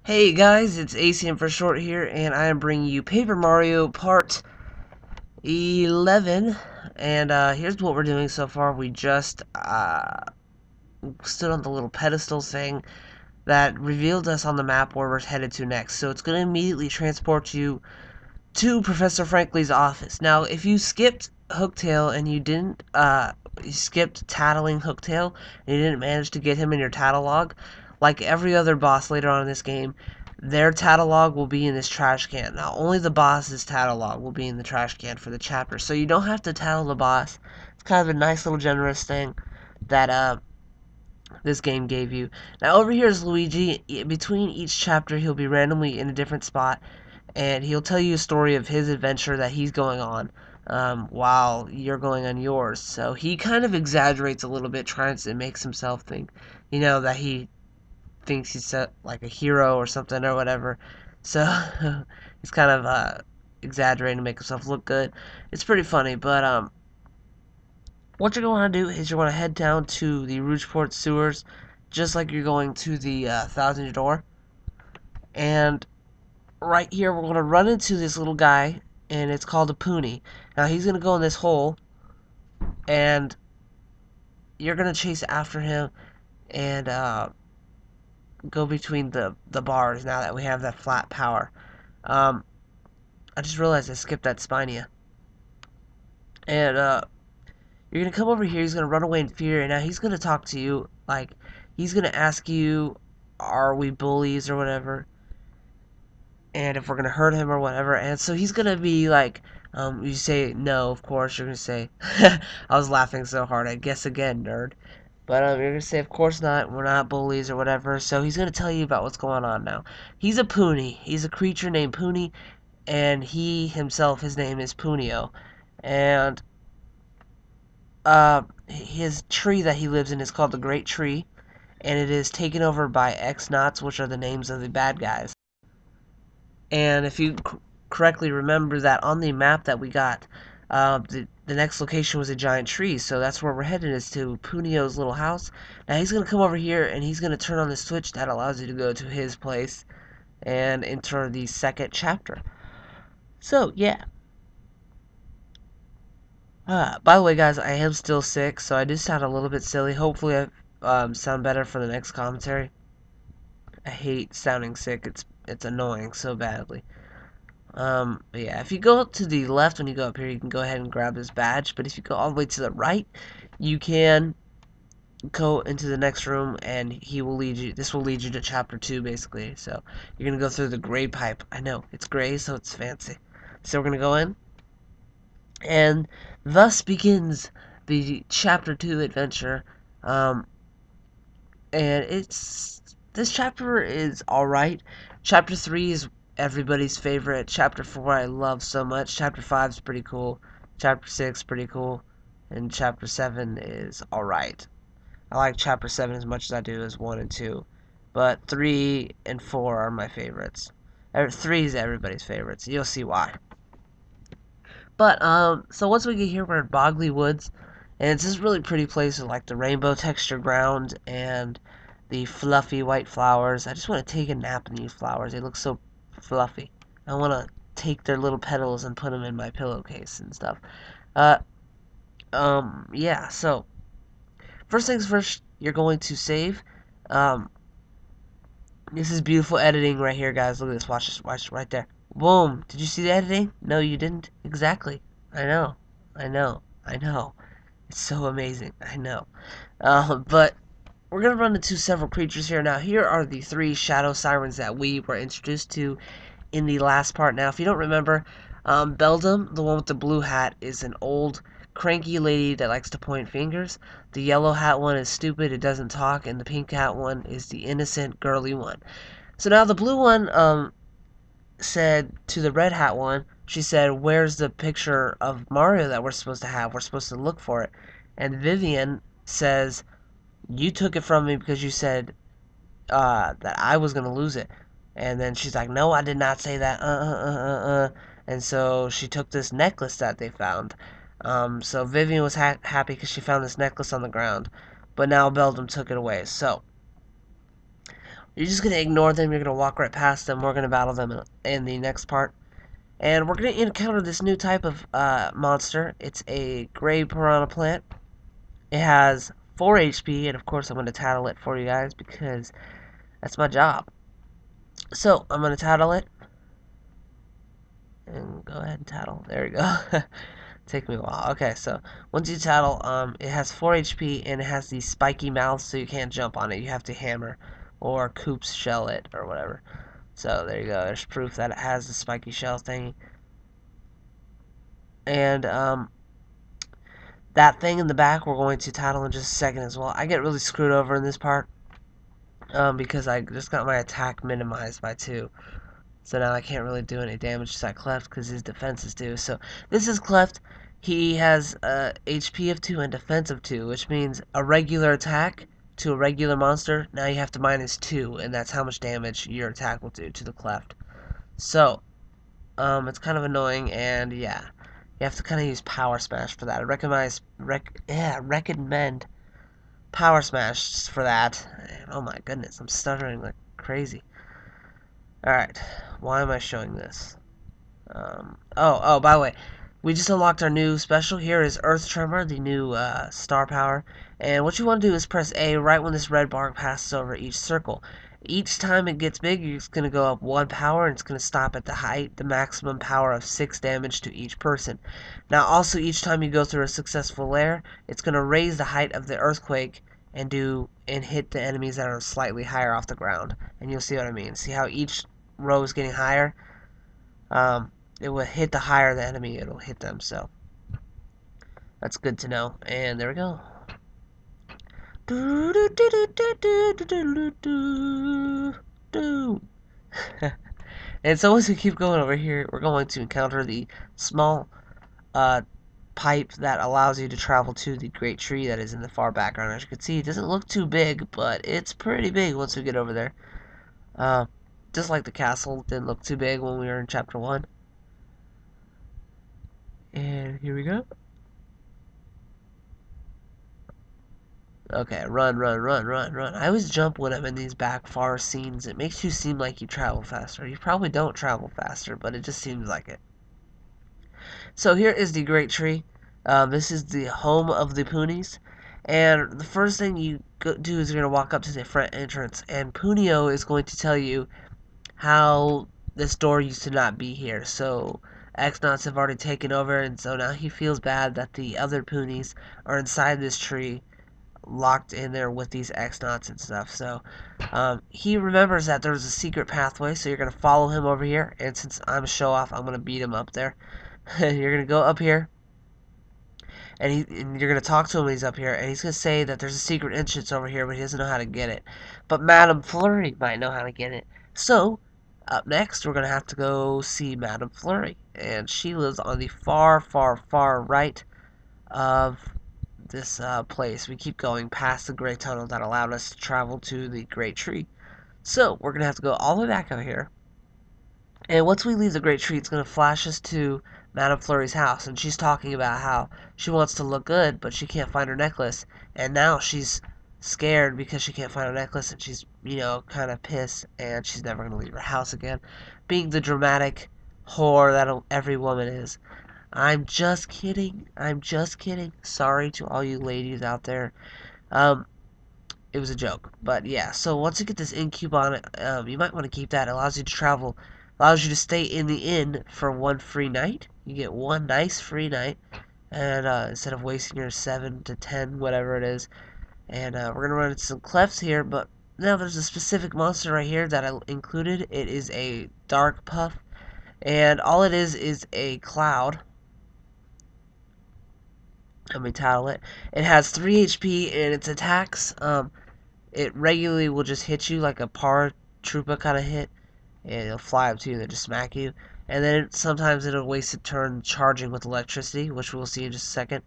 Hey guys, it's ACM for short here, and I am bringing you Paper Mario Part 11. And here's what we're doing so far. We just stood on the little pedestal thing that revealed us on the map where we're headed to next. So it's going to immediately transport you to Professor Frankly's office. Now, if you skipped Hooktail and you skipped tattling Hooktail and you didn't manage to get him in your tattle log, like every other boss later on in this game, their tattle log will be in this trash can. Now, only the boss's tattle log will be in the trash can for the chapter, so you don't have to tattle the boss. It's kind of a nice little generous thing that this game gave you. Now, over here is Luigi. Between each chapter, he'll be randomly in a different spot, and he'll tell you a story of his adventure that he's going on while you're going on yours. So he kind of exaggerates a little bit, trying to make himself think, that he thinks he's like a hero or something or whatever. So he's kind of exaggerating to make himself look good. It's pretty funny, but what you're going to do is you're going to head down to the Rougeport sewers, just like you're going to the Thousand Year Door, and right here we're going to run into this little guy, and it's called a Poonie. Now he's going to go in this hole, and you're going to chase after him and go between the bars now that we have that flat power. I just realized I skipped that Spinia. And you're going to come over here, he's going to run away in fear, and now he's going to talk to you, like, he's going to ask you, are we bullies or whatever, and if we're going to hurt him or whatever, and so he's going to be like, you say no, of course, you're going to say, I was laughing so hard, I guess again, nerd, but you're going to say, of course not, we're not bullies or whatever, so he's going to tell you about what's going on now. He's a Poonie, he's a creature named Poonie, and he himself, his name is Punio, and his tree that he lives in is called the Great Tree, and it is taken over by X-Knots, which are the names of the bad guys. And if you correctly remember that on the map that we got, the next location was a giant tree, so that's where we're headed, is to Punio's little house. Now he's going to come over here, and he's going to turn on the switch that allows you to go to his place and enter the second chapter. So, yeah. By the way, guys, I am still sick, so I do sound a little bit silly. Hopefully I sound better for the next commentary. I hate sounding sick. It's annoying so badly. But yeah, if you go to the left when you go up here, you can go ahead and grab this badge. But if you go all the way to the right, you can go into the next room, and he will lead you. This will lead you to chapter 2, basically. So you're gonna go through the gray pipe. I know it's gray, so it's fancy. So we're gonna go in, and thus begins the chapter 2 adventure. And this chapter is alright. Chapter 3 is everybody's favorite. Chapter 4 I love so much. Chapter 5 is pretty cool. Chapter 6 pretty cool. And Chapter 7 is alright. I like Chapter 7 as much as I do as 1 and 2. But 3 and 4 are my favorites. 3 is everybody's favorites. You'll see why. But, so once we get here, we're in Boggly Woods. And it's this really pretty place with, like, the rainbow texture ground and the fluffy white flowers. I just want to take a nap in these flowers. They look so fluffy. I want to take their little petals and put them in my pillowcase and stuff. Yeah, so first things first, you're going to save. This is beautiful editing right here, guys. Look at this. Watch this. Watch right there. Boom. Did you see the editing? No, you didn't. Exactly. I know. I know. I know. It's so amazing. I know. But we're going to run into several creatures here. Now, here are the 3 shadow sirens that we were introduced to in the last part. Now, if you don't remember, Beldum, the one with the blue hat, is an old, cranky lady that likes to point fingers. The yellow hat one is stupid, it doesn't talk, and the pink hat one is the innocent, girly one. So now the blue one said to the red hat one, she said, where's the picture of Mario that we're supposed to have? We're supposed to look for it. And Vivian says, you took it from me because you said that I was going to lose it. And then she's like, no, I did not say that. And so she took this necklace that they found. So Vivian was happy because she found this necklace on the ground. But now Beldum took it away. So You're just going to ignore them. You're going to walk right past them. We're going to battle them in the next part. And we're going to encounter this new type of monster. It's a gray piranha plant. It has 4 HP, and of course I'm going to tattle it for you guys because that's my job. So, I'm going to tattle it. And go ahead and tattle. There we go. Take me a while. Okay, so once you tattle, it has 4 HP and it has these spiky mouths, so you can't jump on it. You have to hammer or coops shell it or whatever. So there you go. There's proof that it has the spiky shell thingy. And that thing in the back we're going to tattle in just a second as well. I get really screwed over in this part because I just got my attack minimized by 2. So now I can't really do any damage to that Cleft because his defense is 2. So this is Cleft. He has HP of 2 and defense of 2, which means a regular attack to a regular monster, now you have to minus 2, and that's how much damage your attack will do to the Cleft. So, it's kind of annoying, and yeah, you have to kind of use Power Smash for that. I recommend Power Smash for that. And, oh my goodness, I'm stuttering like crazy. Alright, why am I showing this? By the way, we just unlocked our new special. Here is Earth Tremor, the new star power. And what you want to do is press A right when this red bar passes over each circle. Each time it gets big, it's going to go up 1 power, and it's going to stop at the maximum power of 6 damage to each person. Now, also, each time you go through a successful layer, it's going to raise the height of the earthquake and hit the enemies that are slightly higher off the ground. And you'll see what I mean. See how each row is getting higher? It will hit the higher the enemy, it'll hit them, so that's good to know. And there we go. And so as we keep going over here, we're going to encounter the small pipe that allows you to travel to the great tree that is in the far background. As you can see, it doesn't look too big, but it's pretty big once we get over there. Just like the castle didn't look too big when we were in chapter 1. And here we go. Okay, run, run, run, run, run. I always jump when I'm in these back far scenes. It makes you seem like you travel faster. You probably don't travel faster, but it just seems like it. So here is the Great Tree. This is the home of the Poonies. And the first thing you do is you're going to walk up to the front entrance. And Punio is going to tell you how this door used to not be here. So X-Nauts have already taken over, and so now he feels bad that the other Poonies are inside this tree, locked in there with these X-Nauts and stuff. So he remembers that there was a secret pathway, so you're going to follow him over here. And since I'm a show-off, I'm going to beat him up there. You're going to go up here, and you're going to talk to him when he's up here, and he's going to say that there's a secret entrance over here, but he doesn't know how to get it. But Madame Flurry might know how to get it. So, up next, we're going to have to go see Madame Flurry, and she lives on the far, far, far right of this place. We keep going past the Great Tunnel that allowed us to travel to the Great Tree. So, we're going to have to go all the way back over here. And once we leave the Great Tree, it's going to flash us to Madame Flurry's house. And she's talking about how she wants to look good, but she can't find her necklace. And now she's scared because she can't find her necklace. And she's, kind of pissed. And she's never going to leave her house again. Being the dramatic whore that every woman is. I'm just kidding. I'm just kidding. Sorry to all you ladies out there. It was a joke. But yeah, so once you get this inn coupon, you might want to keep that. It allows you to travel, allows you to stay in the inn for 1 free night. You get 1 nice free night, and instead of wasting your 7 to 10, whatever it is. And we're going to run into some clefts here, but now there's a specific monster right here that I included. It is a dark puff, and all it is a cloud. Let me title it. It has 3 HP, and its attacks, it regularly will just hit you like a paratroopa kind of hit, and it'll fly up to you and then just smack you. And then sometimes it'll waste a turn charging with electricity, which we'll see in just a second.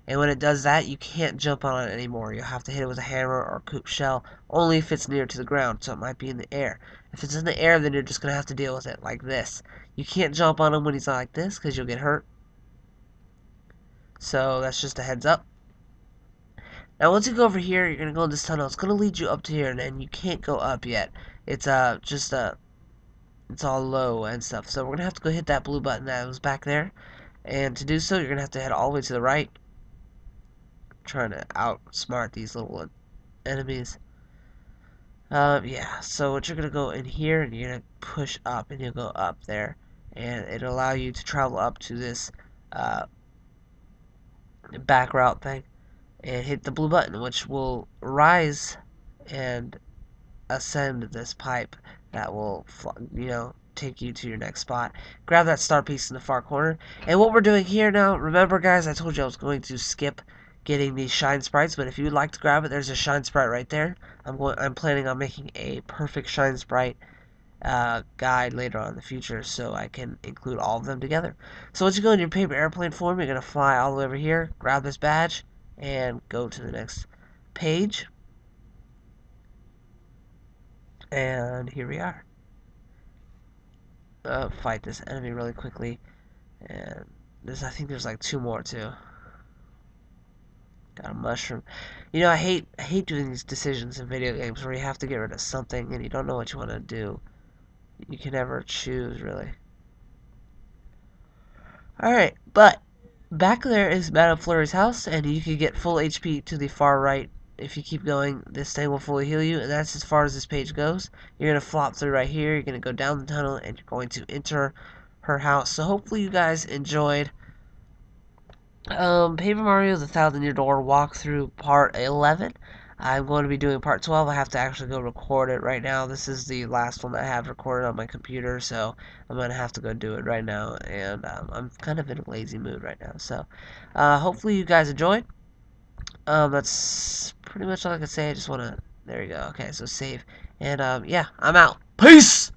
And when it does that, you can't jump on it anymore. You'll have to hit it with a hammer or coop shell, only if it's near to the ground, so it might be in the air. If it's in the air, then you're just going to have to deal with it like this. You can't jump on him when he's not like this, because you'll get hurt. So that's just a heads up. Now, once you go over here, you're gonna go in this tunnel. It's gonna lead you up to here, and then you can't go up yet. It's just it's all low and stuff. So we're gonna have to go hit that blue button that was back there, and to do so, you're gonna have to head all the way to the right, trying to outsmart these little enemies. Yeah. So what you're gonna go in here, and you're gonna push up, and you'll go up there, and it'll allow you to travel up to this back route thing, and hit the blue button, which will rise and ascend this pipe that will, take you to your next spot. Grab that star piece in the far corner. And what we're doing here now, remember guys, I told you I was going to skip getting these shine sprites, but if you would like to grab it, there's a shine sprite right there. I'm planning on making a perfect shine sprite guide later on in the future, so I can include all of them together. So once you go in your paper airplane form, you're going to fly all the way over here, grab this badge, and go to the next page. And here we are. Fight this enemy really quickly. And I think there's like 2 more too. Got a mushroom. I hate doing these decisions in video games where you have to get rid of something and you don't know what you want to do. You can never choose, really. Alright, but back there is Madame Flurry's house, and you can get full HP to the far right. If you keep going, this thing will fully heal you, and that's as far as this page goes. You're going to flop through right here, you're going to go down the tunnel, and you're going to enter her house. So hopefully you guys enjoyed Paper Mario The Thousand Year Door walkthrough part 11. I'm going to be doing part 12. I have to actually go record it right now. This is the last one that I have recorded on my computer, so I'm going to have to go do it right now, and I'm kind of in a lazy mood right now. So hopefully you guys enjoyed. That's pretty much all I can say. I just want to, there you go. Okay, so save, and yeah, I'm out. Peace!